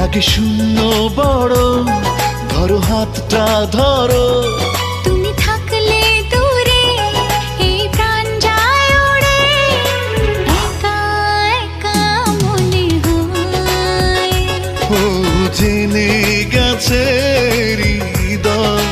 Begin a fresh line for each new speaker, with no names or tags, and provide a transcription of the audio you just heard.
লাগে শূন্য বড়, ধরো হাতটা ধরো।
তুমি থাকলে দূরে এই প্রাণ যায় উড়ে, একা একা মনে হয়।
ও জেনে গেছে হৃদয়